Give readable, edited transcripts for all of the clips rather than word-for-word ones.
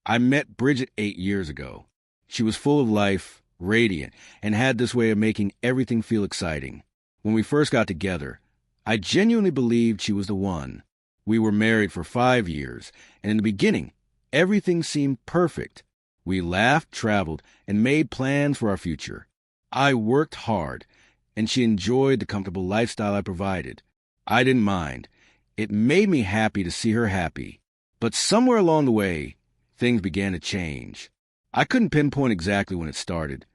I met Bridget 8 years ago. She was full of life, radiant, and had this way of making everything feel exciting. When we first got together, I genuinely believed she was the one. We were married for 5 years, and in the beginning, everything seemed perfect. We laughed, traveled, and made plans for our future. I worked hard, and she enjoyed the comfortable lifestyle I provided. I didn't mind. It made me happy to see her happy. But somewhere along the way, things began to change. I couldn't pinpoint exactly when it started,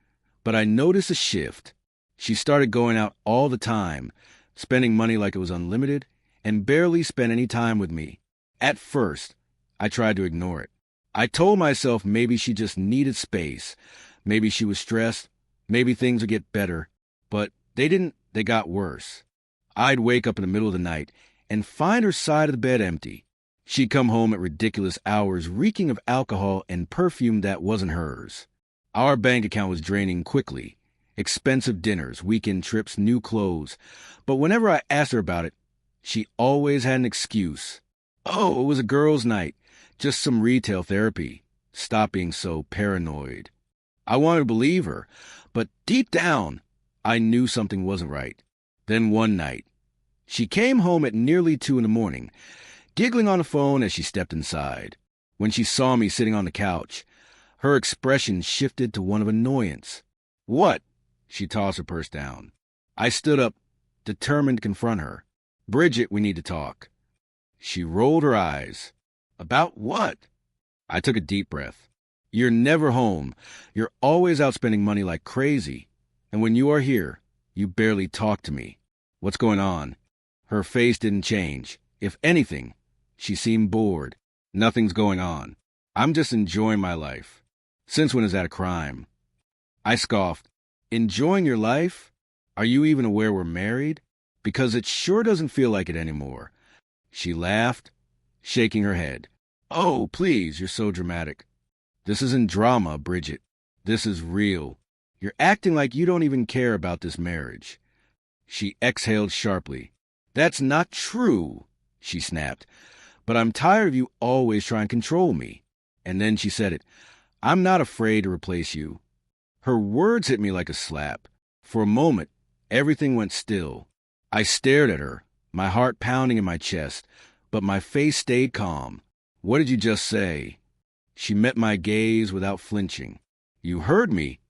but I noticed a shift. She started going out all the time, spending money like it was unlimited, and barely spent any time with me. At first, I tried to ignore it. I told myself maybe she just needed space. Maybe she was stressed. Maybe things would get better. But they didn't. They got worse. I'd wake up in the middle of the night and find her side of the bed empty. She'd come home at ridiculous hours, reeking of alcohol and perfume that wasn't hers. Our bank account was draining quickly. Expensive dinners, weekend trips, new clothes. But whenever I asked her about it, she always had an excuse. Oh, it was a girls' night. Just some retail therapy. Stop being so paranoid. I wanted to believe her, but deep down, I knew something wasn't right. Then one night, she came home at nearly 2 a.m, giggling on the phone as she stepped inside. When she saw me sitting on the couch, her expression shifted to one of annoyance. What? She tossed her purse down. I stood up, determined to confront her. Bridget, we need to talk. She rolled her eyes. About what? I took a deep breath. You're never home. You're always out spending money like crazy. And when you are here, you barely talk to me. What's going on? Her face didn't change. If anything, she seemed bored. Nothing's going on. I'm just enjoying my life. Since when is that a crime? I scoffed. Enjoying your life? Are you even aware we're married? Because it sure doesn't feel like it anymore. She laughed, shaking her head. Oh, please, you're so dramatic. This isn't drama, Bridget. This is real. You're acting like you don't even care about this marriage. She exhaled sharply. That's not true, she snapped. But I'm tired of you always trying to control me. And then she said it. I'm not afraid to replace you. Her words hit me like a slap. For a moment, everything went still. I stared at her, my heart pounding in my chest, but my face stayed calm. What did you just say? She met my gaze without flinching. You heard me.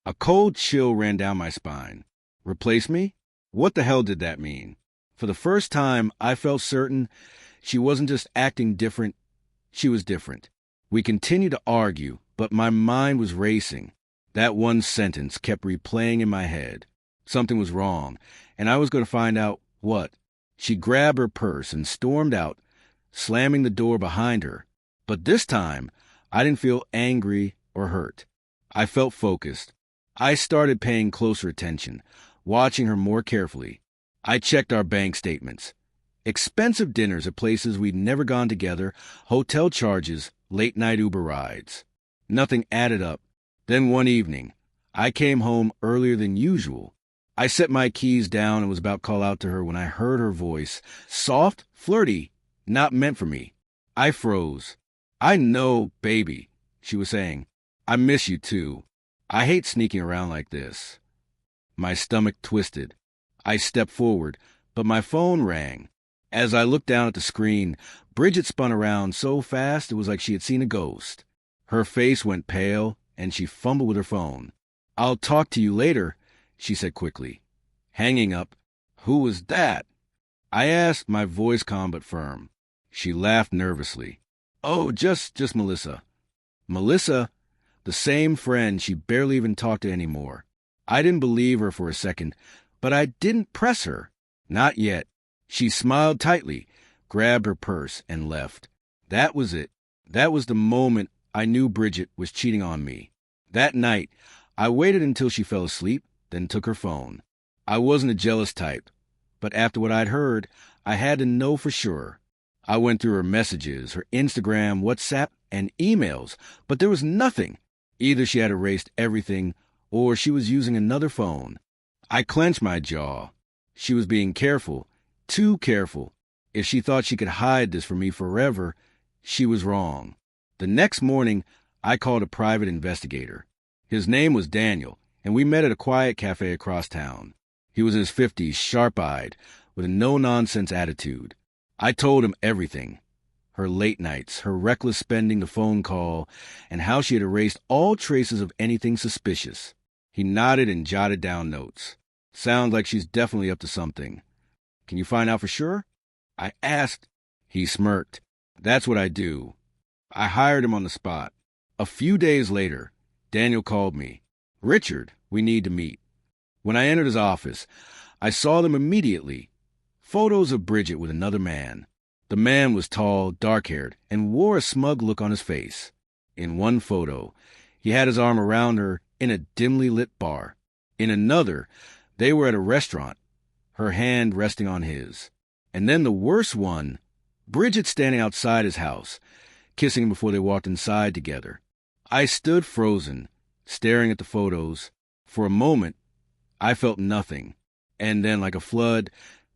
A cold chill ran down my spine. Replace me? What the hell did that mean? For the first time, I felt certain she wasn't just acting different, she was different. We continued to argue, but my mind was racing. That one sentence kept replaying in my head. Something was wrong, and I was going to find out what. She grabbed her purse and stormed out, slamming the door behind her. But this time, I didn't feel angry or hurt. I felt focused. I started paying closer attention, watching her more carefully. I checked our bank statements. Expensive dinners at places we'd never gone together, hotel charges, late-night Uber rides. Nothing added up. Then one evening, I came home earlier than usual. I set my keys down and was about to call out to her when I heard her voice, soft, flirty, not meant for me. I froze. I know, baby, she was saying. I miss you too. I hate sneaking around like this. My stomach twisted. I stepped forward, but my phone rang. As I looked down at the screen, Bridget spun around so fast it was like she had seen a ghost. Her face went pale, and she fumbled with her phone. I'll talk to you later, she said quickly. Hanging up. Who was that? I asked, my voice calm but firm. She laughed nervously. Oh, just Melissa. Melissa? The same friend she barely even talked to anymore. I didn't believe her for a second, but I didn't press her. Not yet. She smiled tightly, grabbed her purse, and left. That was it. That was the moment I knew Bridget was cheating on me. That night, I waited until she fell asleep, then took her phone. I wasn't a jealous type, but after what I'd heard, I had to know for sure. I went through her messages, her Instagram, WhatsApp, and emails, but there was nothing. Either she had erased everything, or she was using another phone. I clenched my jaw. She was being careful, too careful. If she thought she could hide this from me forever, she was wrong. The next morning, I called a private investigator. His name was Daniel, and we met at a quiet cafe across town. He was in his 50s, sharp-eyed, with a no-nonsense attitude. I told him everything. Her late nights, her reckless spending the phone call, and how she had erased all traces of anything suspicious. He nodded and jotted down notes. Sounds like she's definitely up to something. Can you find out for sure? I asked. He smirked. That's what I do. I hired him on the spot. A few days later, Daniel called me. Richard, we need to meet. When I entered his office, I saw them immediately. Photos of Bridget with another man. The man was tall, dark-haired, and wore a smug look on his face. In one photo, he had his arm around her in a dimly lit bar. In another, they were at a restaurant, her hand resting on his. And then the worst one, Bridget standing outside his house, kissing him before they walked inside together. I stood frozen, staring at the photos. For a moment, I felt nothing. And then, like a flood,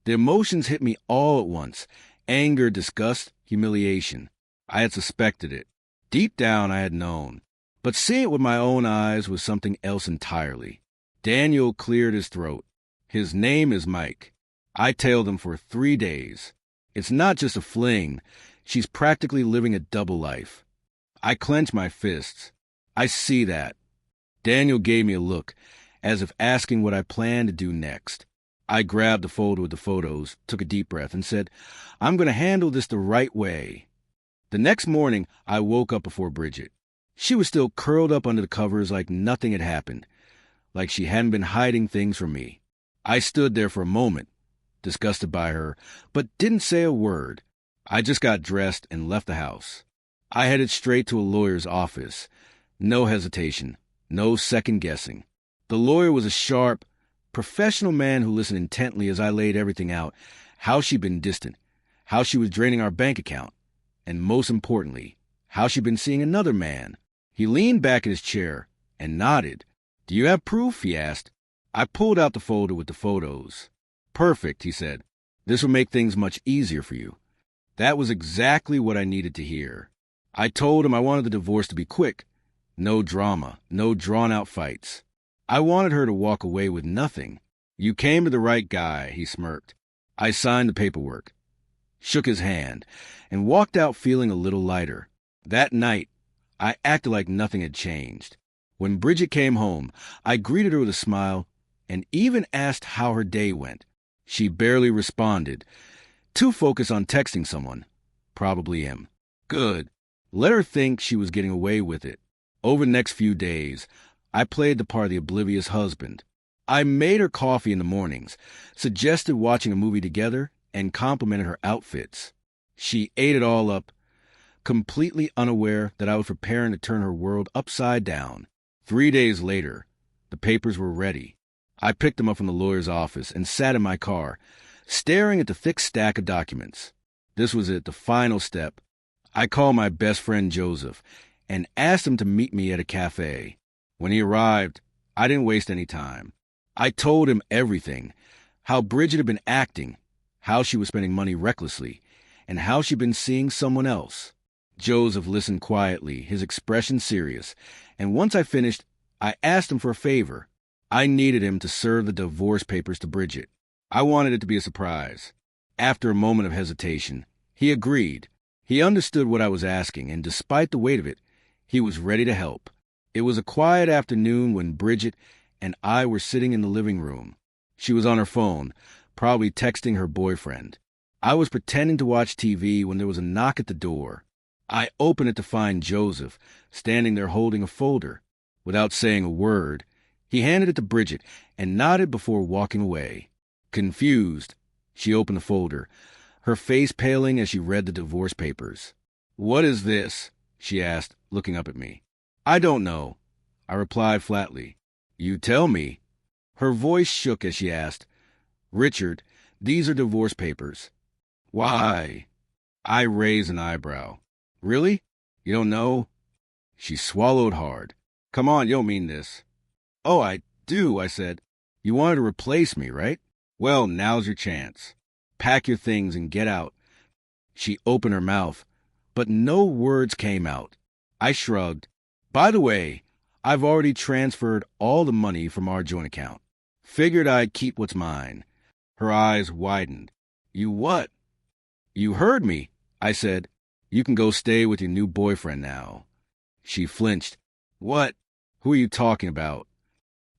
the emotions hit me all at once. Anger, disgust, humiliation. I had suspected it. Deep down, I had known. But seeing it with my own eyes was something else entirely. Daniel cleared his throat. His name is Mike. I tailed him for 3 days. It's not just a fling. She's practically living a double life. I clenched my fists. I see that. Daniel gave me a look, as if asking what I planned to do next. I grabbed the folder with the photos, took a deep breath, and said, I'm going to handle this the right way. The next morning, I woke up before Bridget. She was still curled up under the covers like nothing had happened, like she hadn't been hiding things from me. I stood there for a moment, disgusted by her, but didn't say a word. I just got dressed and left the house. I headed straight to a lawyer's office. No hesitation, no second guessing. The lawyer was a sharp, professional man who listened intently as I laid everything out, how she'd been distant, how she was draining our bank account, and most importantly, how she'd been seeing another man. He leaned back in his chair and nodded. Do you have proof? He asked. I pulled out the folder with the photos. Perfect, he said. This will make things much easier for you. That was exactly what I needed to hear. I told him I wanted the divorce to be quick. No drama, no drawn-out fights. I wanted her to walk away with nothing. You came to the right guy, he smirked. I signed the paperwork, shook his hand, and walked out feeling a little lighter. That night, I acted like nothing had changed. When Bridget came home, I greeted her with a smile and even asked how her day went. She barely responded, too focused on texting someone. Probably him. Good. Let her think she was getting away with it. Over the next few days, I played the part of the oblivious husband. I made her coffee in the mornings, suggested watching a movie together, and complimented her outfits. She ate it all up, completely unaware that I was preparing to turn her world upside down. 3 days later, the papers were ready. I picked them up from the lawyer's office and sat in my car, staring at the thick stack of documents. This was it, the final step. I called my best friend Joseph and asked him to meet me at a cafe. When he arrived, I didn't waste any time. I told him everything, how Bridget had been acting, how she was spending money recklessly, and how she'd been seeing someone else. Joseph listened quietly, his expression serious, and once I finished, I asked him for a favor. I needed him to serve the divorce papers to Bridget. I wanted it to be a surprise. After a moment of hesitation, he agreed. He understood what I was asking, and despite the weight of it, he was ready to help. It was a quiet afternoon when Bridget and I were sitting in the living room. She was on her phone, probably texting her boyfriend. I was pretending to watch TV when there was a knock at the door. I opened it to find Joseph, standing there holding a folder. Without saying a word, he handed it to Bridget and nodded before walking away. Confused, she opened the folder, her face paling as she read the divorce papers. "What is this?" she asked, looking up at me. "I don't know," I replied flatly. "You tell me." Her voice shook as she asked, "Richard, these are divorce papers." "Why?" I raised an eyebrow. "Really? You don't know?" She swallowed hard. "Come on, you don't mean this." "Oh, I do," I said. "You wanted to replace me, right? Well, now's your chance. Pack your things and get out." She opened her mouth, but no words came out. I shrugged. By the way, I've already transferred all the money from our joint account. Figured I'd keep what's mine. Her eyes widened. You what? You heard me, I said. You can go stay with your new boyfriend now. She flinched. What? Who are you talking about?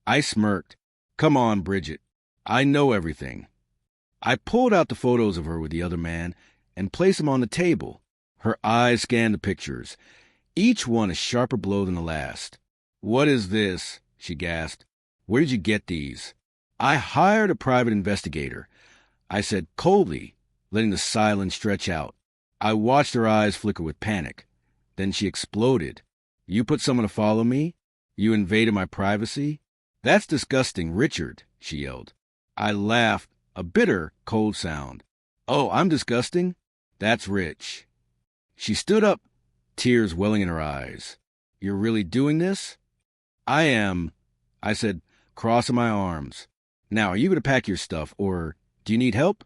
I smirked. Come on, Bridget. I know everything. I pulled out the photos of her with the other man and placed them on the table. Her eyes scanned the pictures, each one a sharper blow than the last. What is this? She gasped. Where did you get these? I hired a private investigator, I said coldly, letting the silence stretch out. I watched her eyes flicker with panic. Then she exploded. You put someone to follow me? You invaded my privacy? That's disgusting, Richard, she yelled. I laughed, a bitter, cold sound. Oh, I'm disgusting? That's rich. She stood up, tears welling in her eyes. You're really doing this? I am, I said, crossing my arms. Now, are you going to pack your stuff, or do you need help?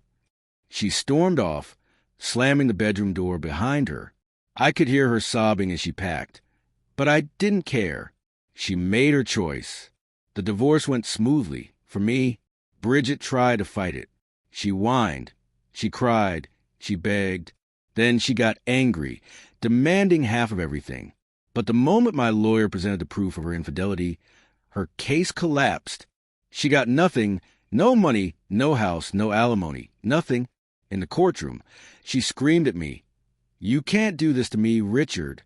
She stormed off, slamming the bedroom door behind her. I could hear her sobbing as she packed, but I didn't care. She made her choice. The divorce went smoothly. For me, Bridget tried to fight it. She whined. She cried. She begged. Then she got angry, demanding half of everything. But the moment my lawyer presented the proof of her infidelity, her case collapsed. She got nothing, no money, no house, no alimony, nothing. In the courtroom, she screamed at me, You can't do this to me, Richard.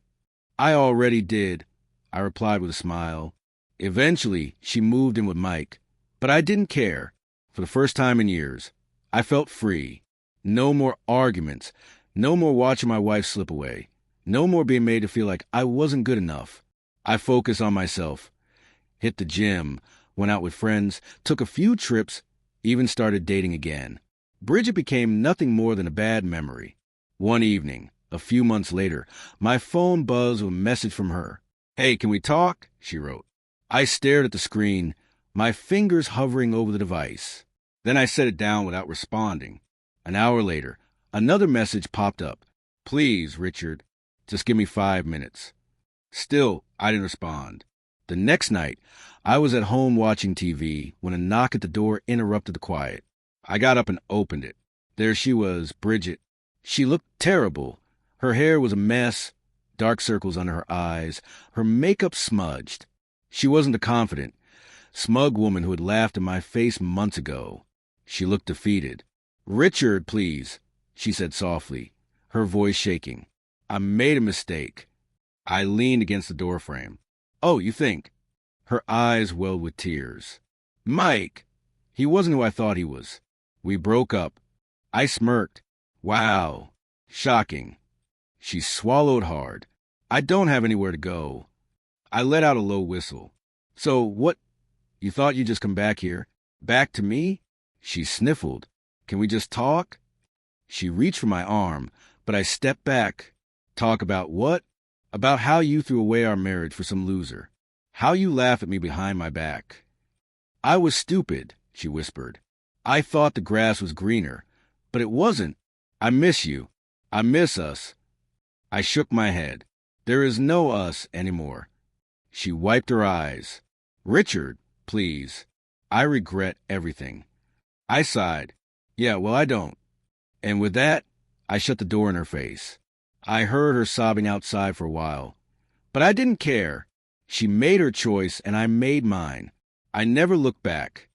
I already did, I replied with a smile. Eventually, she moved in with Mike, but I didn't care. For the first time in years, I felt free. No more arguments, no more watching my wife slip away, no more being made to feel like I wasn't good enough. I focused on myself, hit the gym, went out with friends, took a few trips, even started dating again. Bridget became nothing more than a bad memory. One evening, a few months later, my phone buzzed with a message from her. Hey, can we talk? She wrote. I stared at the screen, my fingers hovering over the device. Then I set it down without responding. An hour later, another message popped up. Please, Richard, just give me 5 minutes. Still, I didn't respond. The next night, I was at home watching TV when a knock at the door interrupted the quiet. I got up and opened it. There she was, Bridget. She looked terrible. Her hair was a mess, dark circles under her eyes, her makeup smudged. She wasn't the confident, smug woman who had laughed in my face months ago. She looked defeated. Richard, please, she said softly, her voice shaking. I made a mistake. I leaned against the doorframe. Oh, you think? Her eyes welled with tears. Mike! He wasn't who I thought he was. We broke up. I smirked. Wow. Shocking. She swallowed hard. I don't have anywhere to go. I let out a low whistle. So what? You thought you'd just come back here? Back to me? She sniffled. Can we just talk? She reached for my arm, but I stepped back. Talk about what? About how you threw away our marriage for some loser. How you laugh at me behind my back. I was stupid, she whispered. I thought the grass was greener, but it wasn't. I miss you. I miss us. I shook my head. There is no us anymore. She wiped her eyes. Richard, please. I regret everything. I sighed. Yeah, well, I don't. And with that, I shut the door in her face. I heard her sobbing outside for a while. But I didn't care. She made her choice, and I made mine. I never looked back.